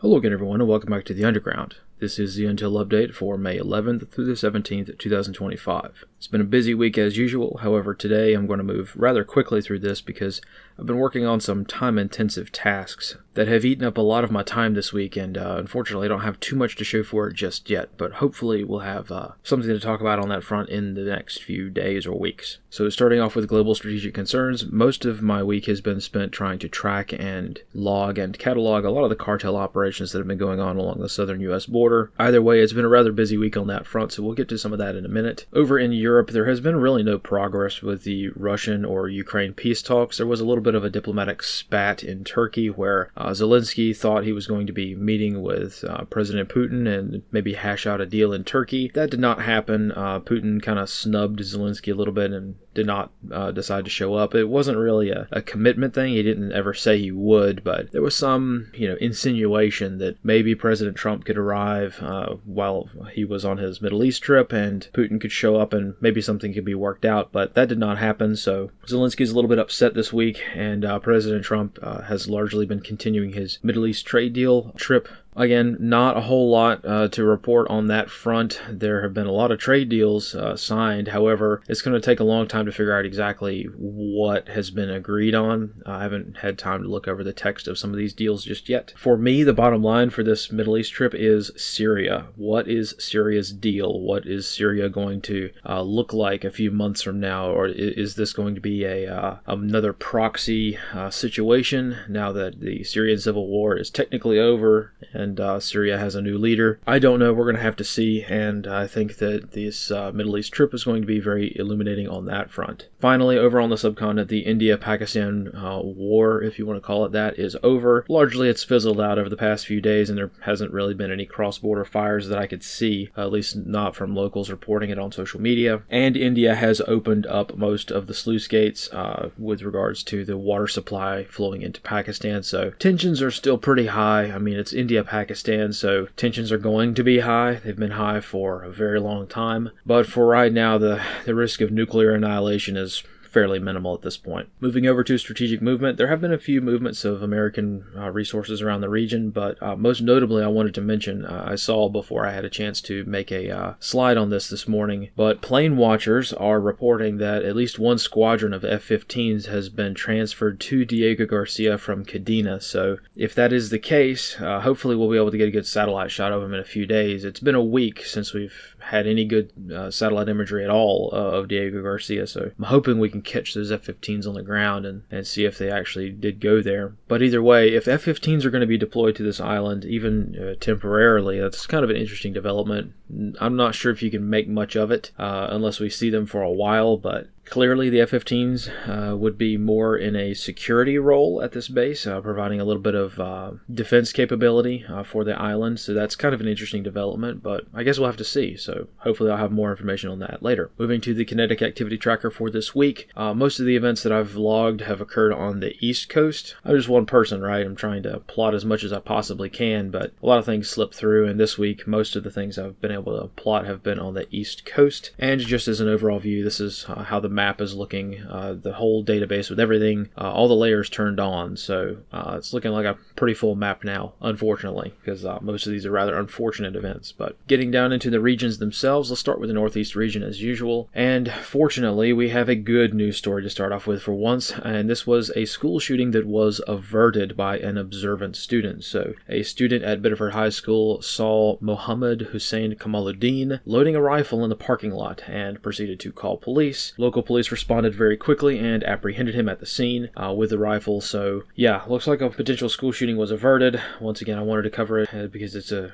Hello again everyone and welcome back to the Underground. This is the Until update for May 11th through the 17th, 2025. It's been a busy week as usual, however today I'm going to move rather quickly through this because I've been working on some time-intensive tasks that have eaten up a lot of my time this week, and unfortunately I don't have too much to show for it just yet, but hopefully we'll have something to talk about on that front in the next few days or weeks. So starting off with global strategic concerns, most of my week has been spent trying to track and log and catalog a lot of the cartel operations that have been going on along the southern U.S. border. Either way, it's been a rather busy week on that front, so we'll get to some of that in a minute. Over in Europe, there has been really no progress with the Russian or Ukraine peace talks. There was a little bit of a diplomatic spat in Turkey where Zelensky thought he was going to be meeting with President Putin and maybe hash out a deal in Turkey. That did not happen. Putin kind of snubbed Zelensky a little bit and did not decide to show up. It wasn't really a commitment thing. He didn't ever say he would, but there was some, insinuation that maybe President Trump could arrive while he was on his Middle East trip and Putin could show up and maybe something could be worked out, but that did not happen. So Zelensky's a little bit upset this week, and President Trump has largely been continuing his Middle East trade deal trip. Again, not a whole lot to report on that front. There have been a lot of trade deals signed. However, it's going to take a long time to figure out exactly what has been agreed on. I haven't had time to look over the text of some of these deals just yet. For me, the bottom line for this Middle East trip is Syria. What is Syria's deal? What is Syria going to look like a few months from now? Or is this going to be another proxy situation now that the Syrian civil war is technically over and Syria has a new leader? I don't know. We're going to have to see, and I think that this Middle East trip is going to be very illuminating on that front. Finally, over on the subcontinent, the India-Pakistan war, if you want to call it that, is over. Largely, it's fizzled out over the past few days, and there hasn't really been any cross-border fires that I could see, at least not from locals reporting it on social media. And India has opened up most of the sluice gates with regards to the water supply flowing into Pakistan, so tensions are still pretty high. I mean, it's India-Pakistan, so tensions are going to be high. They've been high for a very long time, but for right now, the risk of nuclear annihilation is fairly minimal at this point. Moving over to strategic movement, there have been a few movements of American resources around the region, but most notably I wanted to mention, I saw before I had a chance to make a slide on this morning, but plane watchers are reporting that at least one squadron of F-15s has been transferred to Diego Garcia from Cadena, so if that is the case, hopefully we'll be able to get a good satellite shot of him in a few days. It's been a week since we've had any good satellite imagery at all of Diego Garcia, so I'm hoping we can catch those F-15s on the ground and see if they actually did go there. But either way, if F-15s are going to be deployed to this island, even temporarily, that's kind of an interesting development. I'm not sure if you can make much of it unless we see them for a while, but clearly the F-15s would be more in a security role at this base, providing a little bit of defense capability for the island, so that's kind of an interesting development, but I guess we'll have to see, so hopefully I'll have more information on that later. Moving to the Kinetic Activity Tracker for this week, most of the events that I've logged have occurred on the East Coast. I'm just one person, right? I'm trying to plot as much as I possibly can, but a lot of things slip through, and this week most of the things I've been able to plot have been on the East Coast, and just as an overall view, this is how the map is looking, the whole database with everything, all the layers turned on, so it's looking like a pretty full map now, unfortunately, because most of these are rather unfortunate events. But getting down into the regions themselves, let's start with the Northeast region as usual, and fortunately we have a good news story to start off with for once, and this was a school shooting that was averted by an observant student. So a student at Biddeford High School saw Mohammed Hussein Kamaluddin loading a rifle in the parking lot and proceeded to call police. Local police responded very quickly and apprehended him at the scene with the rifle. So yeah, looks like a potential school shooting was averted. Once again, I wanted to cover it because it's a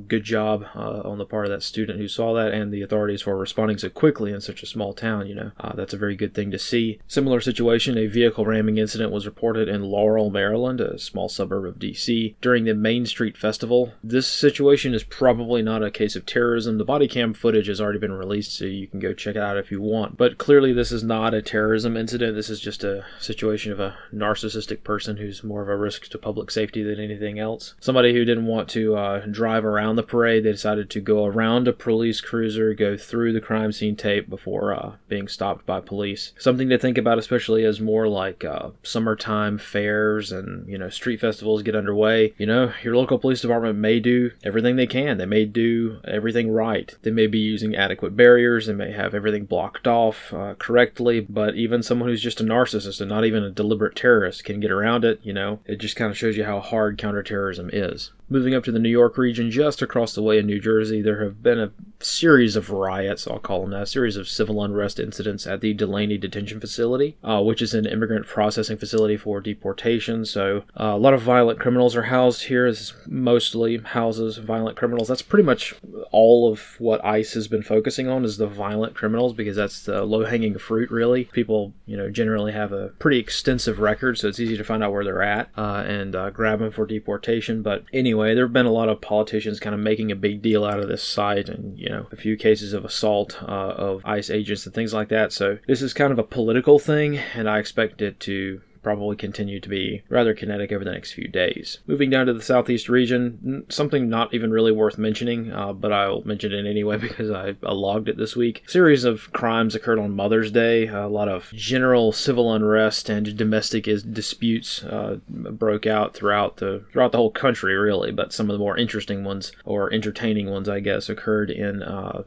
good job on the part of that student who saw that, and the authorities for responding so quickly in such a small town. That's a very good thing to see. Similar situation, a vehicle ramming incident was reported in Laurel, Maryland, a small suburb of DC, during the Main Street Festival. This situation is probably not a case of terrorism. The body cam footage has already been released, so you can go check it out if you want. But clearly clearly this is not a terrorism incident. This is just a situation of a narcissistic person who's more of a risk to public safety than anything else. Somebody who didn't want to drive around the parade. They decided to go around a police cruiser, go through the crime scene tape before being stopped by police. Something to think about, especially as more like summertime fairs and, street festivals get underway. Your local police department may do everything they can. They may do everything right. They may be using adequate barriers. They may have everything blocked off correctly, but even someone who's just a narcissist and not even a deliberate terrorist can get around it. It just kind of shows you how hard counterterrorism is. Moving up to the New York region, just across the way in New Jersey, there have been a series of riots, I'll call them that, a series of civil unrest incidents at the Delaney Detention Facility, which is an immigrant processing facility for deportation. So a lot of violent criminals are housed here. This mostly houses violent criminals. That's pretty much all of what ICE has been focusing on, is the violent criminals, because that's the low-hanging fruit, really. People, generally have a pretty extensive record, so it's easy to find out where they're at and grab them for deportation. But anyway, there have been a lot of politicians kind of making a big deal out of this site, and a few cases of assault of ICE agents and things like that. So this is kind of a political thing, and I expect it to probably continue to be rather kinetic over the next few days. Moving down to the Southeast region, something not even really worth mentioning, but I'll mention it anyway because I logged it this week. A series of crimes occurred on Mother's Day. A lot of general civil unrest and domestic disputes broke out throughout the whole country, really, but some of the more interesting ones, or entertaining ones, I guess, occurred in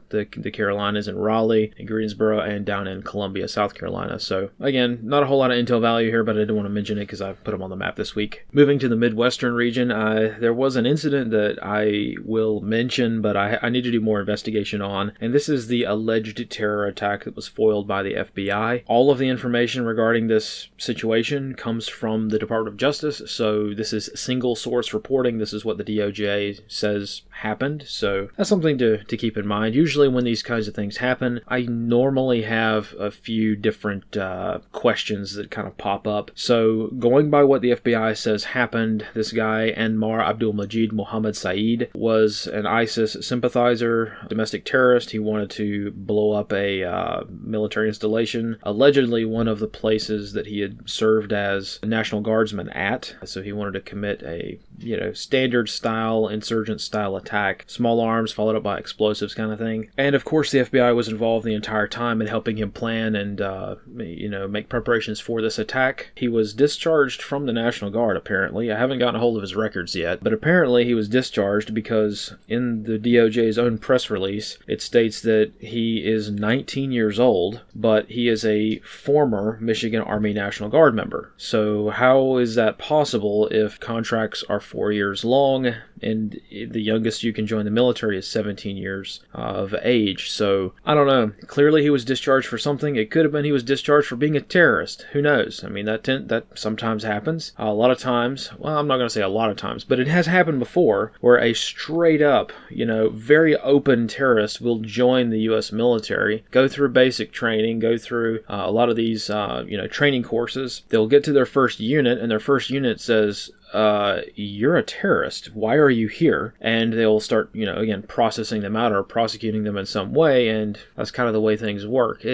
the Carolinas, in Raleigh, in Greensboro, and down in Columbia, South Carolina. So again, not a whole lot of intel value here, but I didn't want to mention it because I put them on the map this week. Moving to the Midwestern region, there was an incident that I will mention, but I need to do more investigation on, and this is the alleged terror attack that was foiled by the FBI. All of the information regarding this situation comes from the Department of Justice, so this is single source reporting. This is what the DOJ says happened, so that's something to keep in mind. Usually when these kinds of things happen, I normally have a few different questions that kind of pop up. So going by what the FBI says happened, this guy, Anmar Abdul-Majid Mohammed Saeed, was an ISIS sympathizer, domestic terrorist. He wanted to blow up a military installation, allegedly one of the places that he had served as a National Guardsman at. So he wanted to commit a standard style, insurgent style attack, small arms followed up by explosives kind of thing. And of course the FBI was involved the entire time in helping him plan and make preparations for this attack. He was discharged from the National Guard, apparently. I haven't gotten a hold of his records yet, but apparently he was discharged because in the DOJ's own press release, it states that he is 19 years old, but he is a former Michigan Army National Guard member. So how is that possible if contracts are 4 years long and the youngest you can join the military is 17 years of age? So I don't know. Clearly he was discharged for something. It could have been he was discharged for being a terrorist. Who knows? I mean, that sometimes happens. A lot of times, well, I'm not going to say a lot of times, but it has happened before where a straight up, very open terrorist will join the U.S. military, go through basic training, go through a lot of these, training courses. They'll get to their first unit, and their first unit says, you're a terrorist. Why are you here? And they'll start, again, processing them out or prosecuting them in some way, and that's kind of the way things work.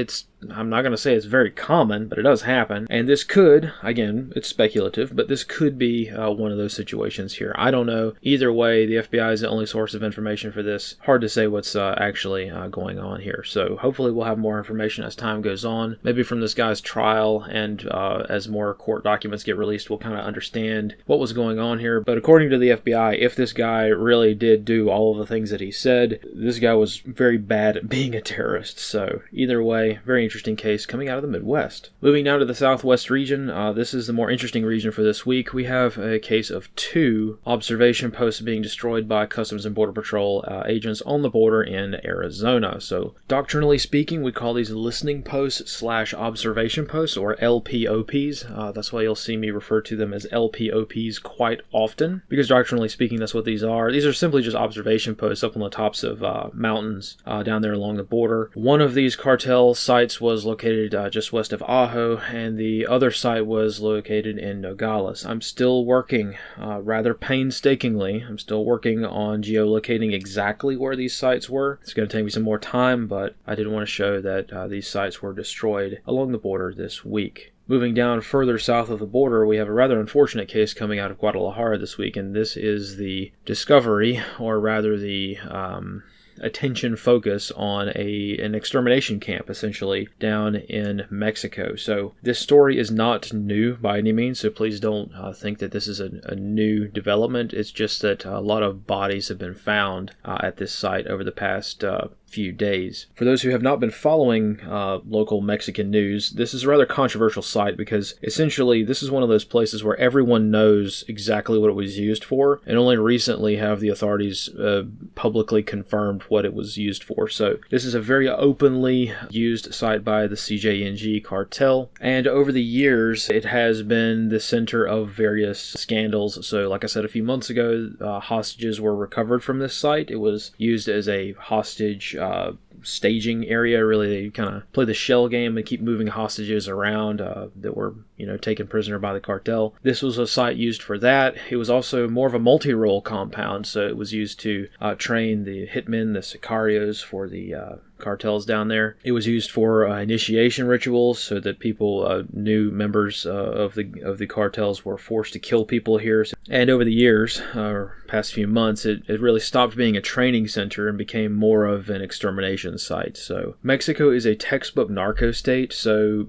I'm not going to say it's very common, but it does happen. And this could, again, it's speculative, but this could be one of those situations here. I don't know. Either way, the FBI is the only source of information for this. Hard to say what's actually going on here. So hopefully we'll have more information as time goes on. Maybe from this guy's trial, and as more court documents get released, we'll kind of understand what was going on here. But according to the FBI, if this guy really did do all of the things that he said, this guy was very bad at being a terrorist. So either way, very interesting case coming out of the Midwest. Moving now to the Southwest region, this is the more interesting region for this week. We have a case of 2 observation posts being destroyed by Customs and Border Patrol agents on the border in Arizona. So doctrinally speaking, we call these listening posts / observation posts, or LPOPs. That's why you'll see me refer to them as LPOPs quite often, because doctrinally speaking, that's that's what these are. These are simply just observation posts up on the tops of mountains down there along the border. One of these cartel sites was located just west of Ajo, and the other site was located in Nogales. I'm still working rather painstakingly. I'm still working on geolocating exactly where these sites were. It's going to take me some more time, but I did want to show that these sites were destroyed along the border this week. Moving down further south of the border, we have a rather unfortunate case coming out of Guadalajara this week, and this is the discovery, or rather the attention focus on an extermination camp, essentially, down in Mexico. So this story is not new by any means, so please don't think that this is a new development. It's just that a lot of bodies have been found at this site over the past few days. For those who have not been following local Mexican news, this is a rather controversial site because essentially this is one of those places where everyone knows exactly what it was used for, and only recently have the authorities publicly confirmed what it was used for. So this is a very openly used site by the CJNG cartel, and over the years it has been the center of various scandals. So like I said a few months ago, hostages were recovered from this site. It was used as a hostage staging area. Really, they kind of play the shell game and keep moving hostages around that were taken prisoner by the cartel. This was a site used for that. It was also more of a multi-role compound, so it was used to train the hitmen, the sicarios for the cartels down there. It was used for initiation rituals, so that people, new members of the cartels, were forced to kill people here. And over the years, past few months, it really stopped being a training center and became more of an extermination site. So Mexico is a textbook narco state, so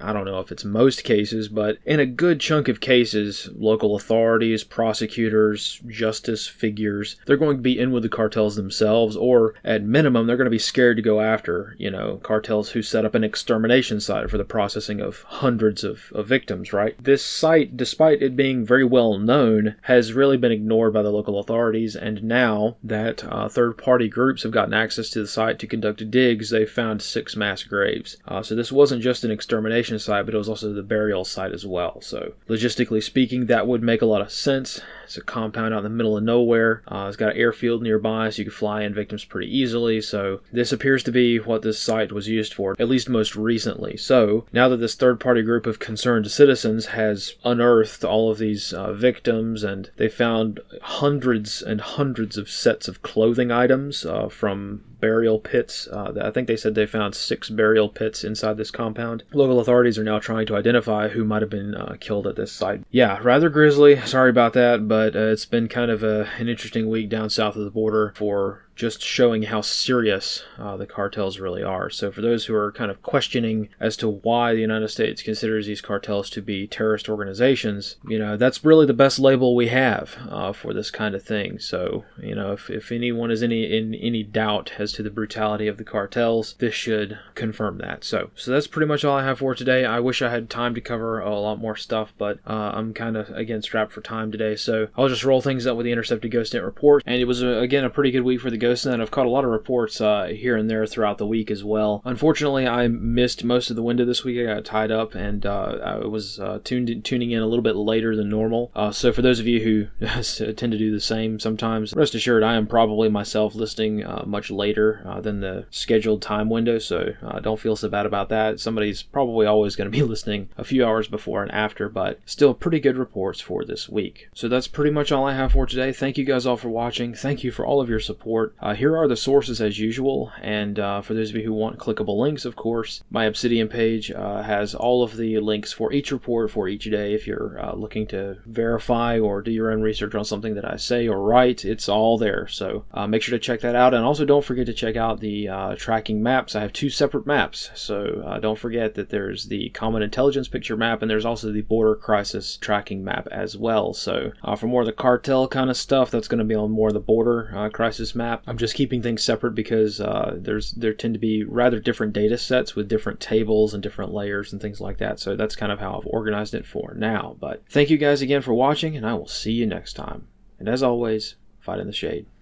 I don't know if it's most cases, but in a good chunk of cases, local authorities, prosecutors, justice figures, they're going to be in with the cartels themselves, or at minimum, they're going to be scared to go after, cartels who set up an extermination site for the processing of hundreds of victims, right? This site, despite it being very well known, has really been ignored by the local authorities, and now that third-party groups have gotten access to the site to conduct digs, they've found 6 mass graves. So this wasn't just an extermination site, but it was also the burial site as well. So logistically speaking, that would make a lot of sense. It's a compound out in the middle of nowhere. It's got an airfield nearby, so you can fly in victims pretty easily. So this appears to be what this site was used for, at least most recently. So now that this third-party group of concerned citizens has unearthed all of these victims, and they found hundreds and hundreds of sets of clothing items from burial pits. I think they said they found 6 burial pits inside this compound. Local authorities are now trying to identify who might have been killed at this site. Yeah, rather grisly. Sorry about that, but it's been kind of an interesting week down south of the border for just showing how serious the cartels really are. So for those who are kind of questioning as to why the United States considers these cartels to be terrorist organizations, that's really the best label we have for this kind of thing. So, if anyone is in any doubt as to the brutality of the cartels, this should confirm that. So that's pretty much all I have for today. I wish I had time to cover a lot more stuff, but I'm kind of, again, strapped for time today. So I'll just roll things up with the Intercepted GhostNet Report. And it was, again, a pretty good week for the GhostNet. I've caught a lot of reports here and there throughout the week as well. Unfortunately, I missed most of the window this week. I got tied up, and I was tuning in a little bit later than normal. So for those of you who tend to do the same sometimes, rest assured I am probably myself listening much later than the scheduled time window, so don't feel so bad about that. Somebody's probably always going to be listening a few hours before and after, but still pretty good reports for this week. So that's pretty much all I have for today. Thank you guys all for watching. Thank you for all of your support. Here are the sources as usual, and for those of you who want clickable links, of course, my Obsidian page has all of the links for each report for each day. If you're looking to verify or do your own research on something that I say or write, it's all there. So make sure to check that out, and also don't forget to check out the tracking maps. I have 2 separate maps, so don't forget that there's the Common Intelligence Picture map, and there's also the Border Crisis tracking map as well. So for more of the cartel kind of stuff, that's going to be on more of the Border Crisis map. I'm just keeping things separate because there tend to be rather different data sets with different tables and different layers and things like that. So that's kind of how I've organized it for now. But thank you guys again for watching, and I will see you next time. And as always, fight in the shade.